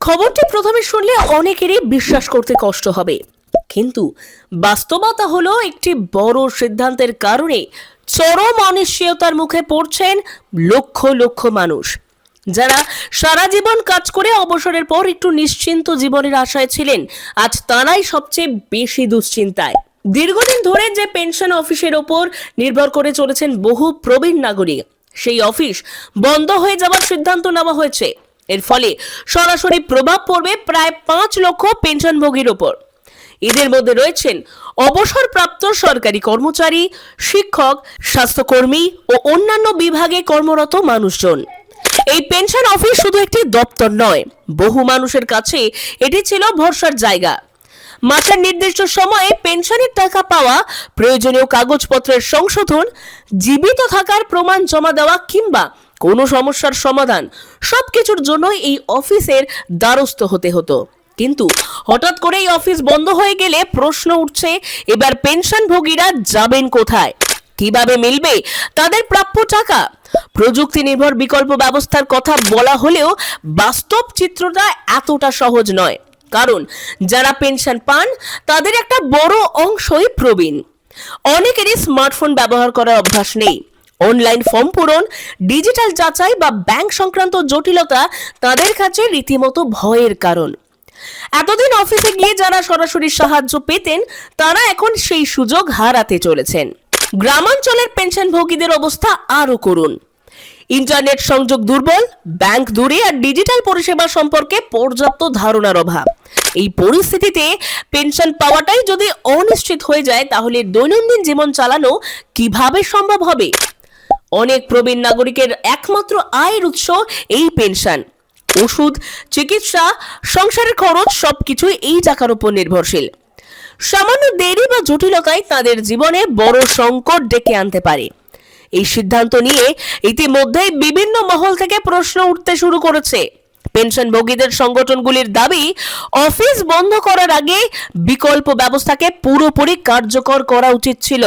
খবরটি প্রথমে শুনলে অনেকেরই বিশ্বাস করতে কষ্ট হবে, কিন্তু বাস্তবতা হলো একটি বড় সিদ্ধান্তের কারণে চরম অনিশ্চয়তার মুখে পড়ছেন লক্ষ লক্ষ মানুষ, যারা সারা জীবন কাজ করে অবসরের পর একটু নিশ্চিন্ত জীবনের আশায় ছিলেন। আজ তারাই সবচেয়ে বেশি দুশ্চিন্তায়। দীর্ঘদিন ধরে যে পেনশন অফিসের ওপর নির্ভর করে চলেছেন বহু প্রবীণ নাগরিক, সেই অফিস বন্ধ হয়ে যাওয়ার সিদ্ধান্ত নেওয়া হয়েছে। এর ফলে সরাসরি প্রভাব পড়বে প্রায় 5 লক্ষ পেনশনভোগীর ওপর। এদের মধ্যে রয়েছেন অবসরপ্রাপ্ত সরকারি কর্মচারী, শিক্ষক, স্বাস্থ্যকর্মী ও অন্যান্য বিভাগে কর্মরত মানুষজন। এই পেনশন অফিস শুধু একটি দপ্তর নয়, বহু মানুষের কাছে এটি ছিল ভরসার জায়গা। মাসের নির্দিষ্ট সময়ে পেনশনের টাকা পাওয়া, প্রয়োজনীয় কাগজপত্রের সংশোধন, জীবিত থাকার প্রমাণ জমা দেওয়া কিংবা কোনো সমস্যার সমাধান, সবকিছুর জন্য এই অফিসের দ্বারস্থ হতে হতো। কিন্তু হঠাৎ করে এই অফিস বন্ধ হয়ে গেলে প্রশ্ন উঠছে, এবার পেনশনভোগীরা যাবেন কোথায়? কিভাবে মিলবে তাদের প্রাপ্য টাকা? প্রযুক্তি নির্ভর বিকল্প ব্যবস্থার কথা বলা হলেও বাস্তব চিত্রটা এতটা সহজ নয়, কারণ যারা পেনশন পান তাদের একটা বড় অংশই প্রবীণ। অনেকেরই স্মার্টফোন ব্যবহার করার অভ্যাস নেই। অনলাইন ফর্ম পূরণ, ডিজিটাল যাচাই বা ব্যাংক সংক্রান্ত জটিলতা তাদের কাছে রীতিমতো ভয়ের কারণ। এতদিন অফিসে গিয়ে যারা সরাসরি সাহায্য পেতেন, তারা এখন সেই সুযোগ হারাতে চলেছেন। গ্রামাঞ্চলের পেনশনভোগীদের অবস্থা আরো করুন। ইন্টারনেট সংযোগ দুর্বল, ব্যাংক দূরে আর ডিজিটাল পরিষেবা সম্পর্কে পর্যাপ্ত ধারণার অভাব। এই পরিস্থিতিতে পেনশন পাওয়াটাই যদি অনিশ্চিত হয়ে যায়, তাহলে দৈনন্দিন জীবন চালানো কিভাবে সম্ভব হবে? অনেক প্রবীণ নাগরিকের একমাত্র আয়ের উৎস এই পেনশন। ওষুধ, চিকিৎসা, সংসারের খরচ সবকিছুই এই টাকার উপর নির্ভরশীল। সামান্য দেরি বা জটিলতায় তাদের জীবনে বড় সংকট ডেকে আনতে পারে। এই সিদ্ধান্ত নিয়ে ইতিমধ্যেই বিভিন্ন মহল থেকে প্রশ্ন উঠতে শুরু করেছে। পেনশনভোগীদের সংগঠনগুলির দাবি, অফিস বন্ধ করার আগে বিকল্প ব্যবস্থাকে পুরোপুরি কার্যকর করা উচিত ছিল।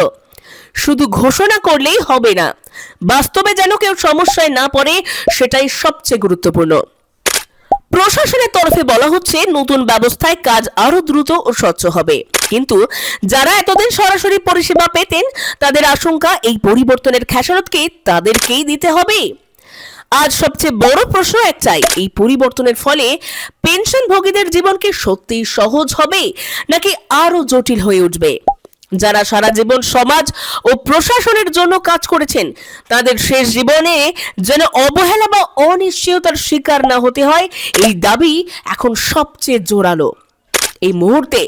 শুধু ঘোষণা করলেই হবে না, বাস্তবে যেন কেউ সমস্যায় না পড়ে, সেটাই সবচেয়ে গুরুত্বপূর্ণ। প্রশাসনের তরফে বলা হচ্ছে নতুন ব্যবস্থায় কাজ আরো দ্রুত ও স্বচ্ছ হবে, কিন্তু যারা এতদিন সরাসরি পরিষেবা পেতেন তাদের আশঙ্কা, এই পরিবর্তনের খেসারত কি তাদেরকেই দিতে হবে? আজ সবচেয়ে বড় প্রশ্ন একটাই, এই পরিবর্তনের ফলে পেনশনভোগীদের জীবন কি সত্যিই সহজ হবে নাকি আরো জটিল হয়ে উঠবে? যারা সারা জীবন সমাজ ও প্রশাসনের জন্য কাজ করেছেন, তাদের শেষ জীবনে যেন অবহেলা বা অনিশ্চয়তার শিকার না হতে হয়, এই দাবি এখন সবচেয়ে জোরালো। এই মুহূর্তে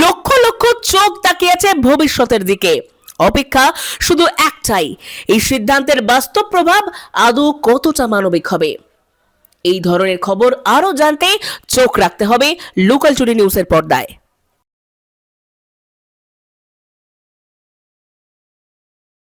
লক্ষ লক্ষ চোখ তাকিয়ে আছে ভবিষ্যতের দিকে। অপেক্ষা শুধু একটাই, এই সিদ্ধান্তের বাস্তব প্রভাব আদৌ কতটা মানবিক হবে। এই ধরনের খবর আরো জানতে চোখ রাখতে হবে লোকাল টুডে নিউজের পর্দায়।